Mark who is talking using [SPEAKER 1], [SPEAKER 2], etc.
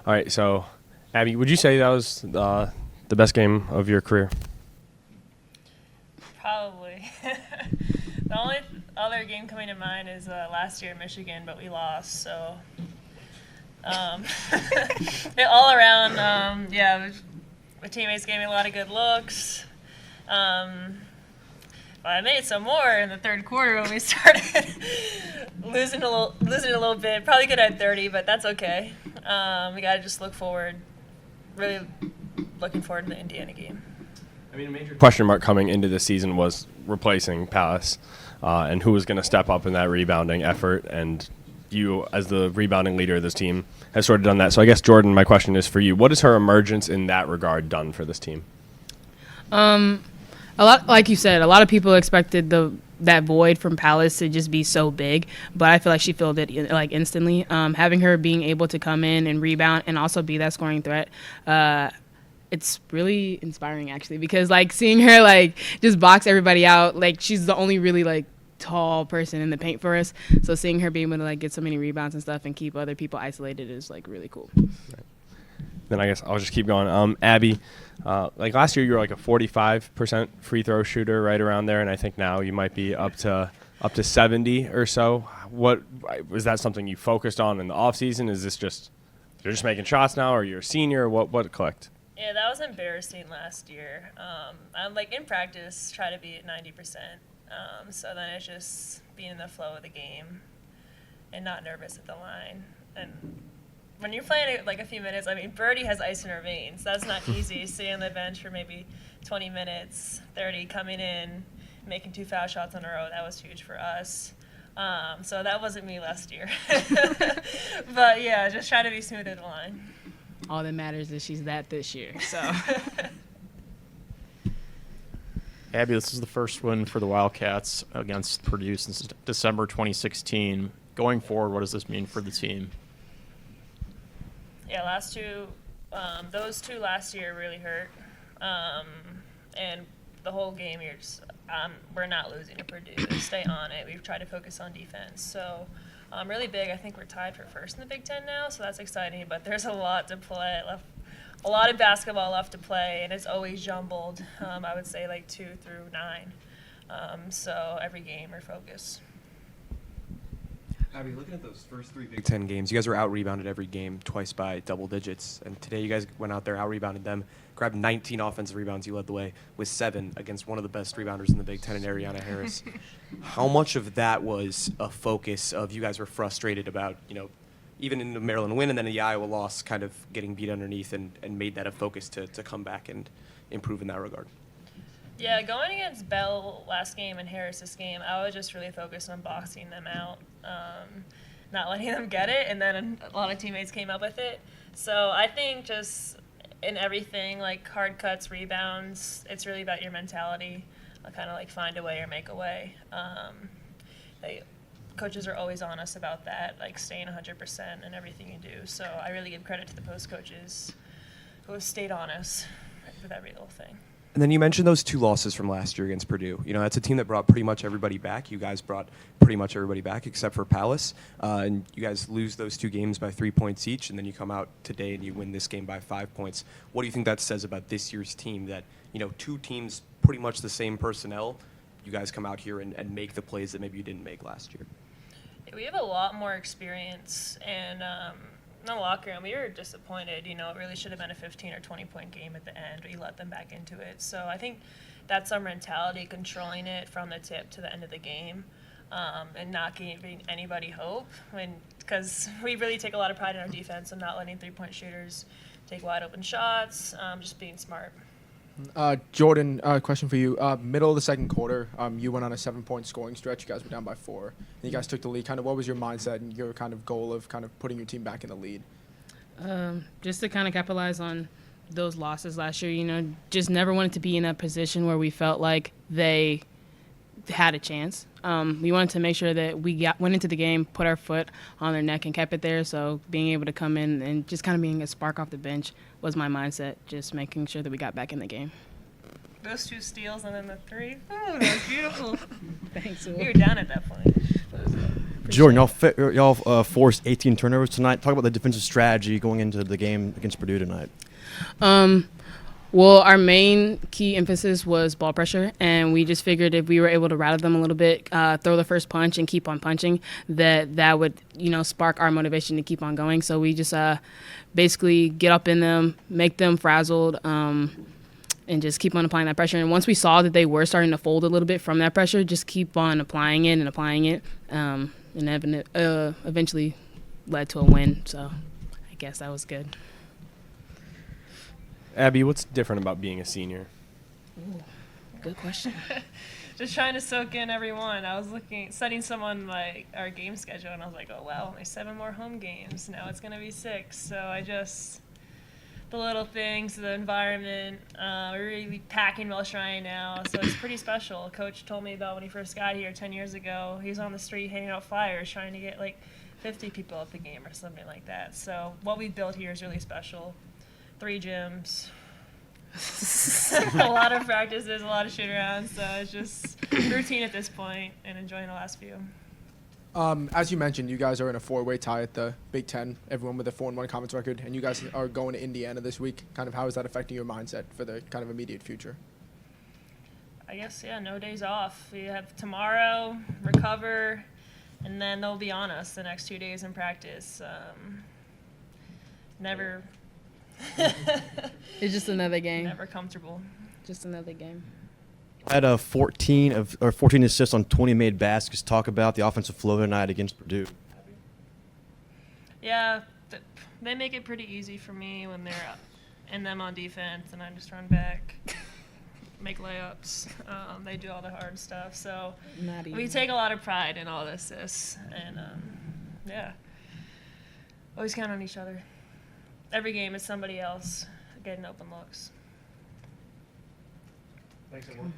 [SPEAKER 1] All right, so Abby, would you say that was the best game of your career?
[SPEAKER 2] Probably. The only other game coming to mind is last year in Michigan, but we lost. So all around, my teammates gave me a lot of good looks. But I made some more in the third quarter when we started losing a little bit. Probably could have had 30, but that's okay. We got to just look forward. Really looking forward to the Indiana game.
[SPEAKER 1] I mean, a major question mark coming into the season was replacing Palace and who was going to step up in that rebounding effort. And you, as the rebounding leader of this team, has sort of done that. So I guess, Jordan, my question is for you. What has her emergence in that regard done for this team?
[SPEAKER 3] A lot, like you said, a lot of people expected that void from Palace to just be so big, but I feel like she filled it like instantly. Having her being able to come in and rebound and also be that scoring threat, it's really inspiring actually, because like seeing her like just box everybody out, like she's the only really like tall person in the paint for us. So seeing her be able to like get so many rebounds and stuff and keep other people isolated is like really cool.
[SPEAKER 1] Right. Then I guess I'll just keep going. Abby, like last year you were like a 45% free throw shooter, right around there, and I think now you might be up to 70 or so. What was that something you focused on in the off season? Is this just you're just making shots now, or you're a senior? What clicked?
[SPEAKER 2] Yeah, that was embarrassing last year. I'm like in practice, try to be at 90%. So then it's just being in the flow of the game and not nervous at the line. And when you're playing it like a few minutes, I mean, Birdie has ice in her veins. That's not easy. Sitting on the bench for maybe 20 minutes, 30, coming in, making 2 foul shots in a row, that was huge for us. So that wasn't me last year. But yeah, just try to be smooth at the line.
[SPEAKER 3] All that matters is she's that this year. So,
[SPEAKER 4] Abby, this is the first win for the Wildcats against Purdue since December 2016. Going forward, what does this mean for the team?
[SPEAKER 2] Yeah, those two last year really hurt. And the whole game, we're not losing to Purdue. Stay on it. We've tried to focus on defense. So, really big. I think we're tied for first in the Big Ten now, so that's exciting. But there's a lot to play left. A lot of basketball left to play, and it's always jumbled. I would say like 2 through 9. So every game we're focused.
[SPEAKER 5] Abby, looking at those first 3 Big Ten games, you guys were out-rebounded every game twice by double digits. And today you guys went out there, out-rebounded them, grabbed 19 offensive rebounds. You led the way with 7 against one of the best rebounders in the Big Ten in Ariana Harris. How much of that was a focus of you guys were frustrated about, even in the Maryland win and then the Iowa loss, kind of getting beat underneath and made that a focus to come back and improve in that regard?
[SPEAKER 2] Yeah, going against Bell last game and Harris this game, I was just really focused on boxing them out, not letting them get it, and then a lot of teammates came up with it. So I think just in everything, like hard cuts, rebounds, it's really about your mentality. Kind of like find a way or make a way. Coaches are always on us about that, like staying 100% in everything you do. So I really give credit to the post coaches who have stayed on us with every little thing.
[SPEAKER 5] And then you mentioned those 2 losses from last year against Purdue. That's a team that brought pretty much everybody back. You guys brought pretty much everybody back except for Palace. And you guys lose those 2 games by 3 points each, and then you come out today and you win this game by 5 points. What do you think that says about this year's team that, 2 teams, pretty much the same personnel, you guys come out here and make the plays that maybe you didn't make last year?
[SPEAKER 2] We have a lot more experience, and in the locker room, we were disappointed. It really should have been a 15 or 20-point game at the end. We let them back into it. So I think that's our mentality, controlling it from the tip to the end of the game, and not giving anybody hope. Because we really take a lot of pride in our defense and not letting 3-point shooters take wide open shots, just being smart.
[SPEAKER 6] Jordan, question for you. Middle of the second quarter, you went on a 7-point scoring stretch. You guys were down by 4. And you guys took the lead. Kind of what was your mindset and your kind of goal of kind of putting your team back in the lead?
[SPEAKER 3] Just to kind of capitalize on those losses last year, just never wanted to be in a position where we felt like they had a chance. We wanted to make sure that we went into the game, put our foot on their neck and kept it there. So being able to come in and just kind of being a spark off the bench was my mindset, just making sure that we got back in the game.
[SPEAKER 2] Those 2 steals and then the 3. Oh, that was beautiful.
[SPEAKER 3] Thanks.
[SPEAKER 2] We were down at that point.
[SPEAKER 7] Jordan, y'all forced 18 turnovers tonight. Talk about the defensive strategy going into the game against Purdue tonight.
[SPEAKER 3] Well, our main key emphasis was ball pressure, and we just figured if we were able to rattle them a little bit, throw the first punch and keep on punching, that would, spark our motivation to keep on going. So we just basically get up in them, make them frazzled, and just keep on applying that pressure. And once we saw that they were starting to fold a little bit from that pressure, just keep on applying it, and eventually led to a win. So I guess that was good.
[SPEAKER 1] Abby, what's different about being a senior?
[SPEAKER 3] Ooh, good question.
[SPEAKER 2] Just trying to soak in everyone. I was studying someone like our game schedule, and I was like, oh wow, only 7 more home games. Now it's gonna be 6. So the little things, the environment. We're really packing Welsh-Ryan now, so it's pretty special. Coach told me about when he first got here 10 years ago. He was on the street handing out flyers, trying to get like 50 people at the game or something like that. So what we built here is really special. 3 gyms, a lot of practices, a lot of shoot-arounds, so it's just routine at this point and enjoying the last few.
[SPEAKER 6] As you mentioned, you guys are in a 4-way tie at the Big Ten, everyone with a 4-1 conference record, and you guys are going to Indiana this week. Kind of how is that affecting your mindset for the kind of immediate future?
[SPEAKER 2] I guess, no days off. We have tomorrow, recover, and then they'll be on us the next 2 days in practice. Never...
[SPEAKER 3] It's just another game.
[SPEAKER 2] Never comfortable.
[SPEAKER 3] Just another game.
[SPEAKER 7] Had 14 assists on 20 made baskets. Talk about the offensive flow tonight against Purdue.
[SPEAKER 2] Yeah, they make it pretty easy for me when they're in them on defense, and I just run back, make layups. They do all the hard stuff. So we take a lot of pride in all the assists, and always count on each other. Every game is somebody else getting open looks.
[SPEAKER 5] Thanks, everyone.